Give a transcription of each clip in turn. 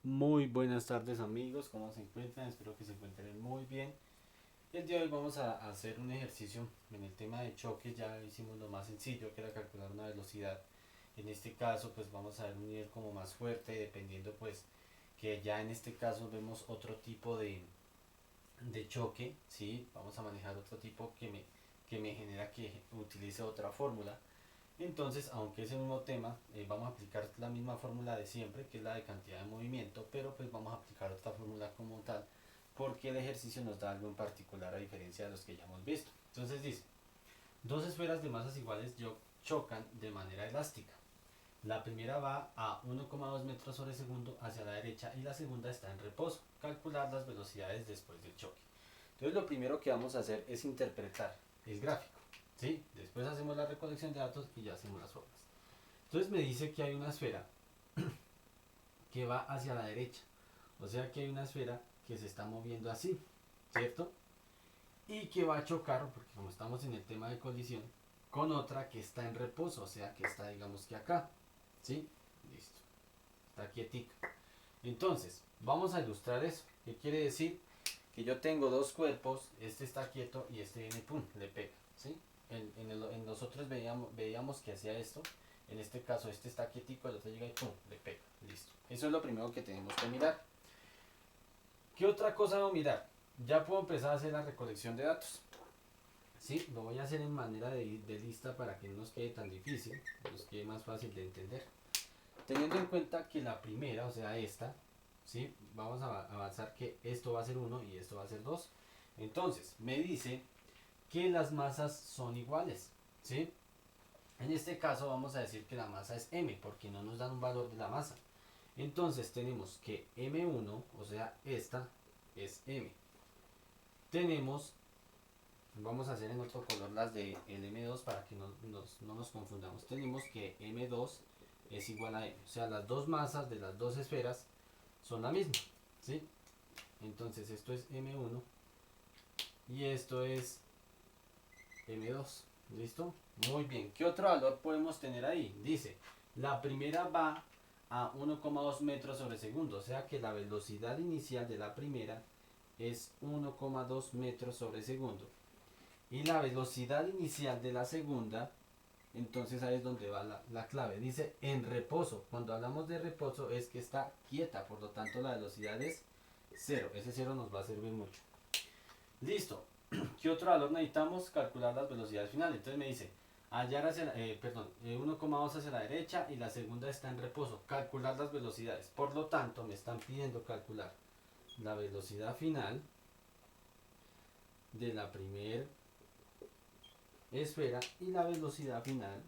Muy buenas tardes amigos, ¿cómo se encuentran? Espero que se encuentren muy bien. El día de hoy vamos a hacer un ejercicio en el tema de choque. Ya hicimos lo más sencillo, que era calcular una velocidad. En este caso pues vamos a ver un nivel como más fuerte, dependiendo pues que ya en este caso vemos otro tipo de choque, ¿sí? Vamos a manejar otro tipo que me genera que utilice otra fórmula. Entonces, aunque es el mismo tema, vamos a aplicar la misma fórmula de siempre, que es la de cantidad de movimiento, pero pues vamos a aplicar otra fórmula como tal, porque el ejercicio nos da algo en particular a diferencia de los que ya hemos visto. Entonces dice, dos esferas de masas iguales chocan de manera elástica. La primera va a 1,2 metros sobre segundo hacia la derecha y la segunda está en reposo. Calcular las velocidades después del choque. Entonces lo primero que vamos a hacer es interpretar el gráfico. ¿Sí? Después hacemos la recolección de datos y ya hacemos las formas. Entonces me dice que hay una esfera que va hacia la derecha. O sea que hay una esfera que se está moviendo así, ¿cierto? Y que va a chocar, porque como estamos en el tema de colisión, con otra que está en reposo, o sea que está digamos que acá. ¿Sí? Listo. Está quietica. Entonces, vamos a ilustrar eso. ¿Qué quiere decir? Que yo tengo dos cuerpos, este está quieto y este viene, pum, le pega. ¿Sí? En los otros veíamos que hacía esto. En este caso, este está quietico, el otro llega y pum, le pega. Listo. Eso es lo primero que tenemos que mirar. ¿Qué otra cosa debo mirar? Ya puedo empezar a hacer la recolección de datos. ¿Sí? Lo voy a hacer en manera de lista para que no nos quede tan difícil, nos quede más fácil de entender. Teniendo en cuenta que la primera, o sea esta, ¿sí? Vamos a avanzar que esto va a ser uno y esto va a ser 2. Entonces, me dice que las masas son iguales, ¿sí? En este caso vamos a decir que la masa es m, porque no nos dan un valor de la masa. Entonces tenemos que m1, o sea, esta es m. Tenemos, vamos a hacer en otro color las de el m2 para que no nos confundamos. Tenemos que m2 es igual a m, o sea, las dos masas de las dos esferas son la misma, ¿sí? Entonces esto es m1 y esto es m2. ¿Listo? Muy bien. ¿Qué otro valor podemos tener ahí? Dice, la primera va a 1,2 metros sobre segundo, o sea que la velocidad inicial de la primera es 1,2 metros sobre segundo. Y la velocidad inicial de la segunda, entonces ahí es donde va la clave. Dice en reposo. Cuando hablamos de reposo es que está quieta, por lo tanto la velocidad es cero. Ese cero nos va a servir mucho. Listo. ¿Qué otro valor necesitamos? Calcular las velocidades finales. Entonces me dice, hallar hacia 1,2 hacia la derecha y la segunda está en reposo. Calcular las velocidades. Por lo tanto, me están pidiendo calcular la velocidad final de la primera esfera y la velocidad final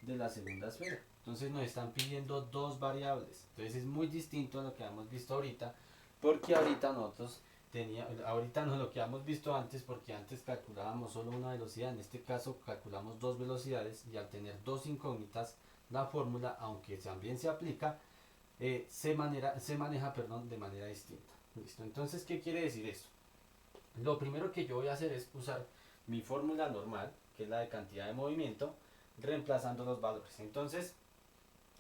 de la segunda esfera. Entonces nos están pidiendo dos variables. Entonces es muy distinto a lo que hemos visto ahorita, porque ahorita no lo que hemos visto antes, porque antes calculábamos solo una velocidad, en este caso calculamos dos velocidades y al tener dos incógnitas, la fórmula, aunque también se aplica, se maneja de manera distinta. ¿Listo? Entonces, ¿qué quiere decir esto? Lo primero que yo voy a hacer es usar mi fórmula normal, que es la de cantidad de movimiento, reemplazando los valores. Entonces,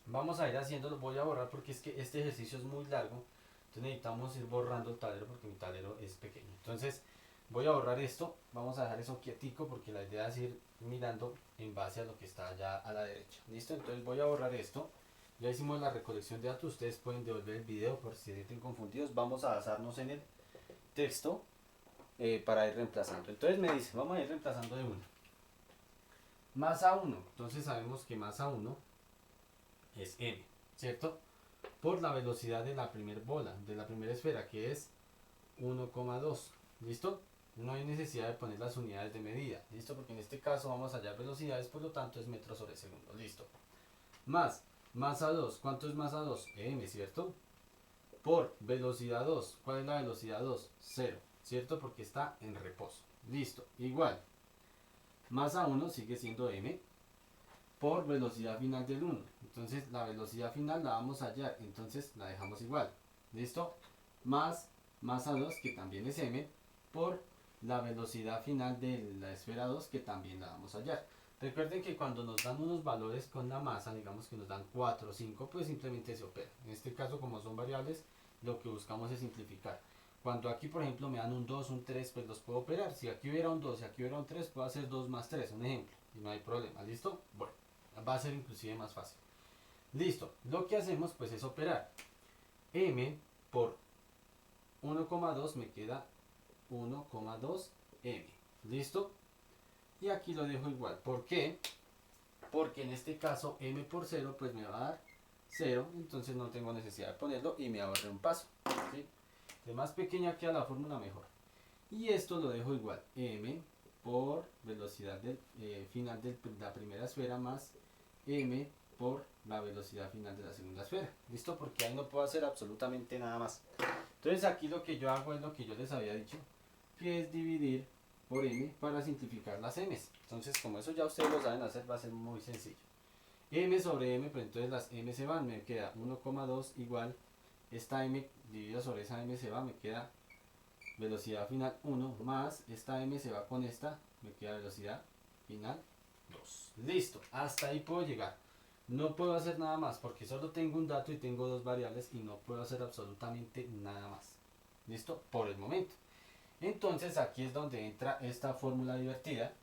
vamos a ir haciéndolo. Voy a borrar porque es que este ejercicio es muy largo. Entonces necesitamos ir borrando el tablero porque mi tablero es pequeño. Entonces, voy a borrar esto. Vamos a dejar eso quietico porque la idea es ir mirando en base a lo que está allá a la derecha. ¿Listo? Entonces voy a borrar esto. Ya hicimos la recolección de datos. Ustedes pueden devolver el video por si se sienten confundidos. Vamos a basarnos en el texto para ir reemplazando. Entonces me dice, vamos a ir reemplazando de uno. Masa 1. Entonces sabemos que masa 1 es m, ¿cierto? Por la velocidad de la primera bola, de la primera esfera, que es 1,2. ¿Listo? No hay necesidad de poner las unidades de medida. ¿Listo? Porque en este caso vamos a hallar velocidades, por lo tanto es metros sobre segundo. ¿Listo? Más, masa 2. ¿Cuánto es masa 2? M, ¿cierto? Por velocidad 2. ¿Cuál es la velocidad 2? 0, ¿cierto? Porque está en reposo. Listo. Igual. Masa 1 sigue siendo m por velocidad final del 1. Entonces la velocidad final la vamos a hallar, entonces la dejamos igual. ¿Listo? Más masa 2, que también es m, por la velocidad final de la esfera 2, que también la vamos a hallar. Recuerden que cuando nos dan unos valores con la masa, digamos que nos dan 4 o 5, pues simplemente se opera. En este caso, como son variables, lo que buscamos es simplificar. Cuando aquí, por ejemplo, me dan un 2, un 3, pues los puedo operar. Si aquí hubiera un 2 y aquí hubiera un 3, puedo hacer 2 más 3, un ejemplo. Y no hay problema, ¿listo? Bueno, va a ser inclusive más fácil. Listo, lo que hacemos pues es operar. M por 1,2 me queda 1,2m. ¿Listo? Y aquí lo dejo igual. ¿Por qué? Porque en este caso m por 0 pues me va a dar 0. Entonces no tengo necesidad de ponerlo y me ahorré un paso. ¿Sí? De más pequeña queda la fórmula mejor. Y esto lo dejo igual. M por velocidad del, final de la primera esfera más m por la velocidad final de la segunda esfera. ¿Listo? Porque ahí no puedo hacer absolutamente nada más. Entonces aquí lo que yo hago es lo que yo les había dicho, que es dividir por m para simplificar las m's. Entonces como eso ya ustedes lo saben hacer, va a ser muy sencillo. M sobre m, pues entonces las m se van, me queda 1,2 igual, esta m dividida sobre esa m se va, me queda velocidad final 1 más esta m se va con esta, me queda velocidad final 2. Listo, hasta ahí puedo llegar. No puedo hacer nada más porque solo tengo un dato y tengo dos variables y no puedo hacer absolutamente nada más. ¿Listo? Por el momento. Entonces aquí es donde entra esta fórmula divertida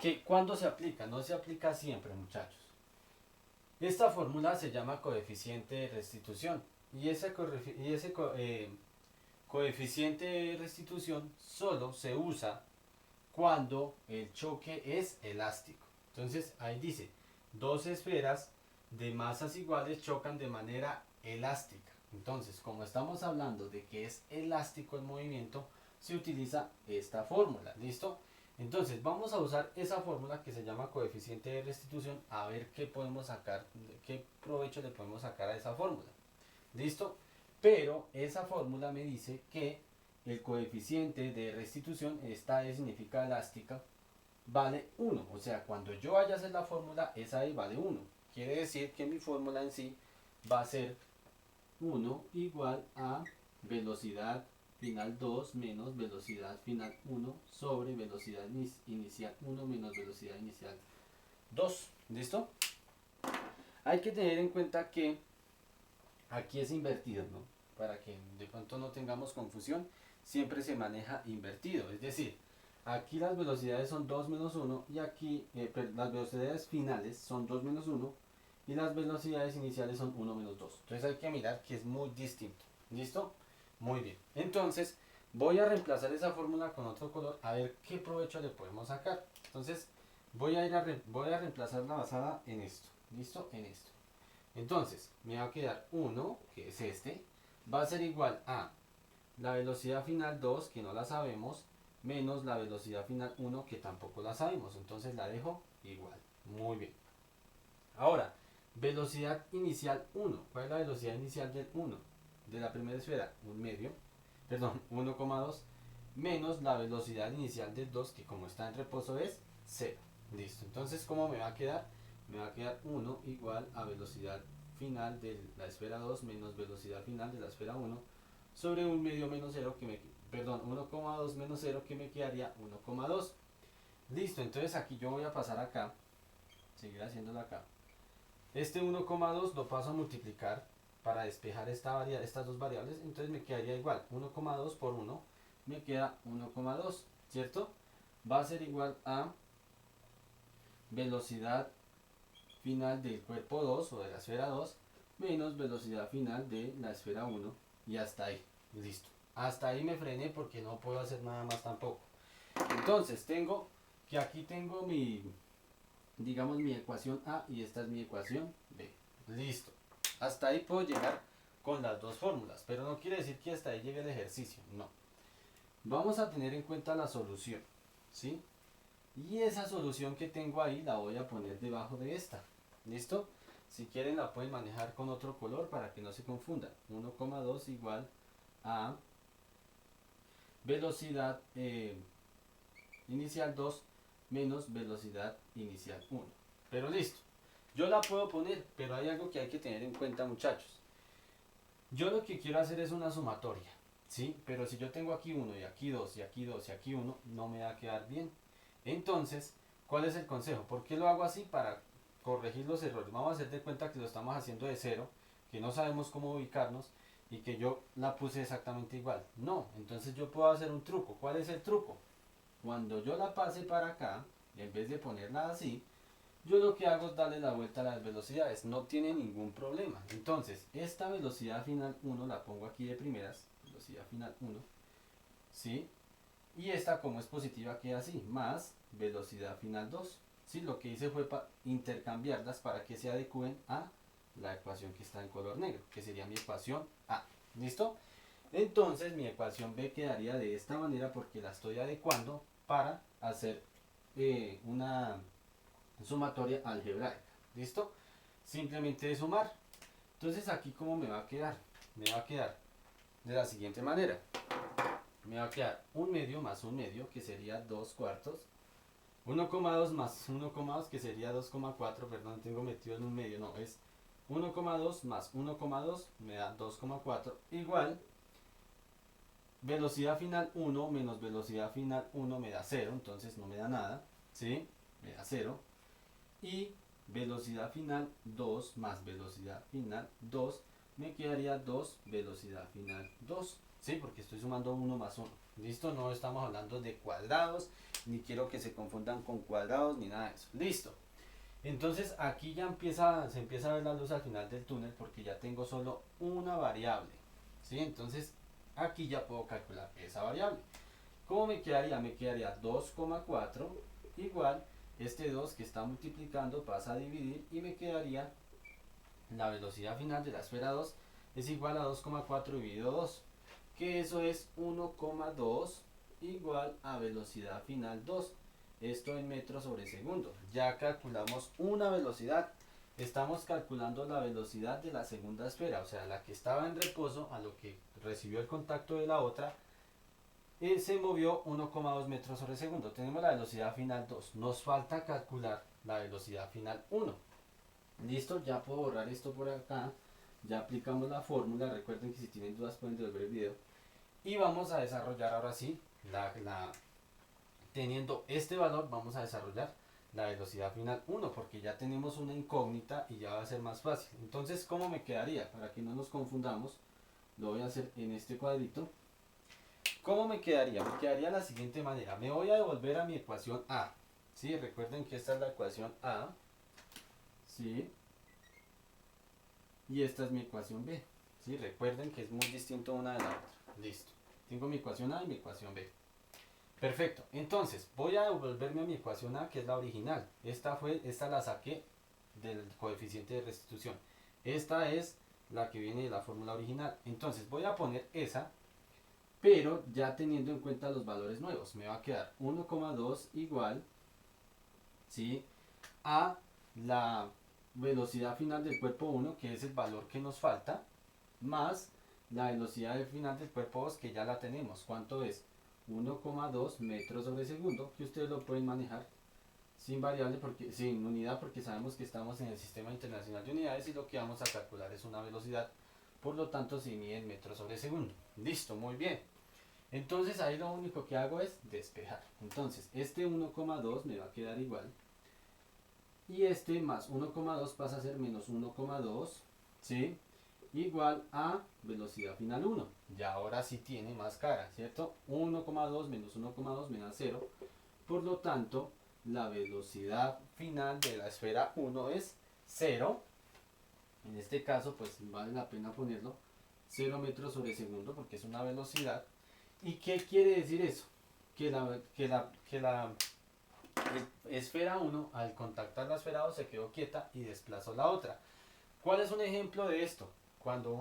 que cuando se aplica, no se aplica siempre, muchachos. Esta fórmula se llama coeficiente de restitución y ese coeficiente de restitución solo se usa cuando el choque es elástico. Entonces ahí dice, dos esferas de masas iguales chocan de manera elástica. Entonces, como estamos hablando de que es elástico el movimiento, se utiliza esta fórmula. ¿Listo? Entonces vamos a usar esa fórmula que se llama coeficiente de restitución a ver qué podemos sacar, qué provecho le podemos sacar a esa fórmula. ¿Listo? Pero esa fórmula me dice que el coeficiente de restitución, esta E significa elástica, vale 1. O sea, cuando yo vaya a hacer la fórmula, esa E vale 1. Quiere decir que mi fórmula en sí va a ser 1 igual a velocidad final 2 menos velocidad final 1 sobre velocidad inicial 1 menos velocidad inicial 2. ¿Listo? Hay que tener en cuenta que aquí es invertido, ¿no? Para que de pronto no tengamos confusión, siempre se maneja invertido. Es decir, aquí las velocidades son 2 menos 1 y aquí las velocidades finales son 2 menos 1 y las velocidades iniciales son 1 menos 2. Entonces hay que mirar que es muy distinto. ¿Listo? Muy bien. Entonces voy a reemplazar esa fórmula con otro color a ver qué provecho le podemos sacar. Entonces voy a reemplazar la basada en esto. ¿Listo? En esto. Entonces me va a quedar 1, que es este, va a ser igual a la velocidad final 2, que no la sabemos, menos la velocidad final 1, que tampoco la sabemos. Entonces la dejo igual. Muy bien. Ahora, velocidad inicial 1. ¿Cuál es la velocidad inicial del 1? De la primera esfera, un medio, perdón, 1,2, menos la velocidad inicial del 2, que como está en reposo es 0. Listo. Entonces, ¿cómo me va a quedar? Me va a quedar 1 igual a velocidad final de la esfera 2 menos velocidad final de la esfera 1 sobre un medio menos 0 que me, perdón, 1,2 menos 0 que me quedaría 1,2. Listo, entonces aquí yo voy a pasar acá, seguir haciéndolo acá. Este 1,2 lo paso a multiplicar para despejar estas dos variables, entonces me quedaría igual, 1,2 por 1 me queda 1,2, ¿cierto? Va a ser igual a velocidad final del cuerpo 2 o de la esfera 2 menos velocidad final de la esfera 1 y hasta ahí, listo. Hasta ahí me frené porque no puedo hacer nada más tampoco. Entonces tengo que aquí tengo mi, digamos, mi ecuación A y esta es mi ecuación B. Listo. Hasta ahí puedo llegar con las dos fórmulas, pero no quiere decir que hasta ahí llegue el ejercicio, no. Vamos a tener en cuenta la solución, ¿sí? Y esa solución que tengo ahí la voy a poner debajo de esta. ¿Listo? Si quieren la pueden manejar con otro color para que no se confundan. 1,2 igual a velocidad inicial 2 menos velocidad inicial 1. Pero listo. Yo la puedo poner, pero hay algo que hay que tener en cuenta, muchachos. Yo lo que quiero hacer es una sumatoria, ¿sí? Pero si yo tengo aquí 1 y aquí 2 y aquí 2 y aquí 1, no me va a quedar bien. Entonces, ¿Cuál es el consejo? ¿Por qué lo hago así? Para corregir los errores. Vamos a hacer de cuenta que lo estamos haciendo de cero, que no sabemos cómo ubicarnos y que yo la puse exactamente igual. No, entonces yo puedo hacer un truco. ¿Cuál es el truco? Cuando yo la pase para acá, en vez de ponerla así, yo lo que hago es darle la vuelta a las velocidades. No tiene ningún problema. Entonces, esta velocidad final 1 la pongo aquí de primeras. Velocidad final 1. ¿Sí? Y esta como es positiva queda así, más velocidad final 2. ¿Sí? Lo que hice fue intercambiarlas para que se adecúen a la ecuación que está en color negro, que sería mi ecuación A. ¿Listo? Entonces mi ecuación B quedaría de esta manera porque la estoy adecuando para hacer una sumatoria algebraica. ¿Listo? Simplemente de sumar. Entonces aquí cómo me va a quedar. Me va a quedar de la siguiente manera. Me va a quedar un medio más un medio, que sería 2 cuartos. 1,2 más 1,2, que sería 2,4. Perdón, tengo metido en un medio. No, es 1,2 más 1,2 me da 2,4. Igual, velocidad final 1 menos velocidad final 1 me da 0. Entonces no me da nada. ¿Sí? Me da 0. Y velocidad final 2 más velocidad final 2 me quedaría 2 velocidad final 2. ¿Sí? Porque estoy sumando 1 más 1. ¿Listo? No estamos hablando de cuadrados, ni quiero que se confundan con cuadrados, ni nada de eso. ¿Listo? Entonces aquí ya se empieza a ver la luz al final del túnel porque ya tengo solo una variable. ¿Sí? Entonces aquí ya puedo calcular esa variable. ¿Cómo me quedaría? Me quedaría 2,4 igual este 2 que está multiplicando pasa a dividir y me quedaría la velocidad final de la esfera 2 es igual a 2,4 dividido 2, que eso es 1,2 igual a velocidad final 2. Esto en metros sobre segundo. Ya calculamos una velocidad. Estamos calculando la velocidad de la segunda esfera, o sea, la que estaba en reposo a lo que recibió el contacto de la otra. Se movió 1,2 metros sobre segundo. Tenemos la velocidad final 2. Nos falta calcular la velocidad final 1. Listo, ya puedo borrar esto por acá. Ya aplicamos la fórmula. Recuerden que si tienen dudas pueden devolver el video. Y vamos a desarrollar ahora sí, teniendo este valor, vamos a desarrollar la velocidad final 1, porque ya tenemos una incógnita y ya va a ser más fácil. Entonces, ¿cómo me quedaría? Para que no nos confundamos, lo voy a hacer en este cuadrito. ¿Cómo me quedaría? Me quedaría de la siguiente manera. Me voy a devolver a mi ecuación A. ¿Sí? Recuerden que esta es la ecuación A. ¿Sí? Y esta es mi ecuación B. ¿Sí? Recuerden que es muy distinto una de la otra. Listo. Tengo mi ecuación A y mi ecuación B. Perfecto. Entonces, voy a devolverme a mi ecuación A, que es la original. Esta la saqué del coeficiente de restitución. Esta es la que viene de la fórmula original. Entonces, voy a poner esa, pero ya teniendo en cuenta los valores nuevos. Me va a quedar 1,2 igual, ¿sí?, a la velocidad final del cuerpo 1, que es el valor que nos falta, más la velocidad final del cuerpo 2, que ya la tenemos. ¿Cuánto es? 1,2 metros sobre segundo, que ustedes lo pueden manejar sin variable, sin unidad, porque sabemos que estamos en el sistema internacional de unidades y lo que vamos a calcular es una velocidad, por lo tanto se mide en metros sobre segundo. Listo, muy bien. Entonces ahí lo único que hago es despejar. Entonces este 1,2 me va a quedar igual, y este más 1,2 pasa a ser menos 1,2, ¿sí?, igual a velocidad final 1. Ya ahora sí tiene más cara, ¿cierto? 1,2 menos 1,2 me da 0. Por lo tanto, la velocidad final de la esfera 1 es 0. En este caso, pues vale la pena ponerlo 0 metros sobre segundo porque es una velocidad. ¿Y qué quiere decir eso? Que la esfera 1 al contactar la esfera 2 se quedó quieta y desplazó la otra. ¿Cuál es un ejemplo de esto? Cuando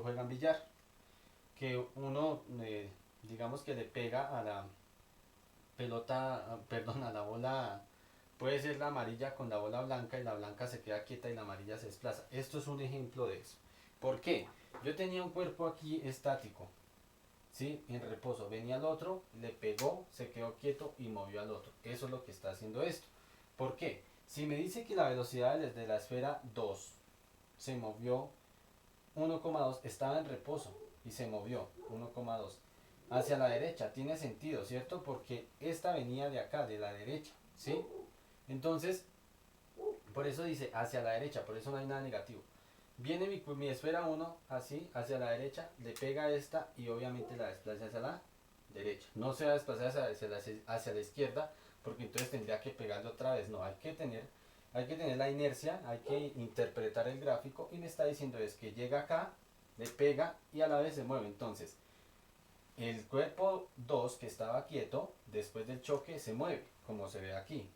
juegan billar, que uno, digamos que le pega a la pelota, perdón, a la bola, puede ser la amarilla con la bola blanca y la blanca se queda quieta y la amarilla se desplaza. Esto es un ejemplo de eso. ¿Por qué? Yo tenía un cuerpo aquí estático, ¿sí?, en reposo. Venía el otro, le pegó, se quedó quieto y movió al otro. Eso es lo que está haciendo esto. ¿Por qué? Si me dice que la velocidad desde la esfera 2 se movió 1,2, estaba en reposo y se movió 1,2 hacia la derecha, tiene sentido, ¿cierto? Porque esta venía de acá, de la derecha. ¿sí? Entonces, por eso dice hacia la derecha, por eso no hay nada negativo. Viene mi esfera 1 así, hacia la derecha, le pega esta y obviamente la desplaza hacia la derecha. No se va a desplazar hacia la izquierda, porque entonces tendría que pegarle otra vez. No, hay que tener la inercia, hay que interpretar el gráfico y me está diciendo es que llega acá, le pega y a la vez se mueve. Entonces, el cuerpo 2 que estaba quieto, después del choque se mueve, como se ve aquí.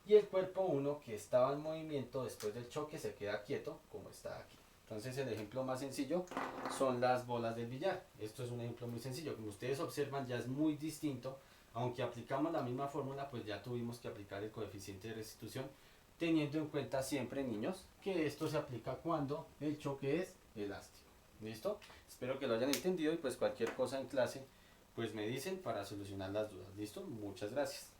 Y el cuerpo 1 que estaba en movimiento después del choque se queda quieto, como está aquí. Entonces el ejemplo más sencillo son las bolas del billar. Esto es un ejemplo muy sencillo. Como ustedes observan ya es muy distinto. Aunque aplicamos la misma fórmula, pues ya tuvimos que aplicar el coeficiente de restitución, teniendo en cuenta siempre, niños, que esto se aplica cuando el choque es elástico. ¿Listo? Espero que lo hayan entendido y pues cualquier cosa en clase pues me dicen para solucionar las dudas. ¿Listo? Muchas gracias.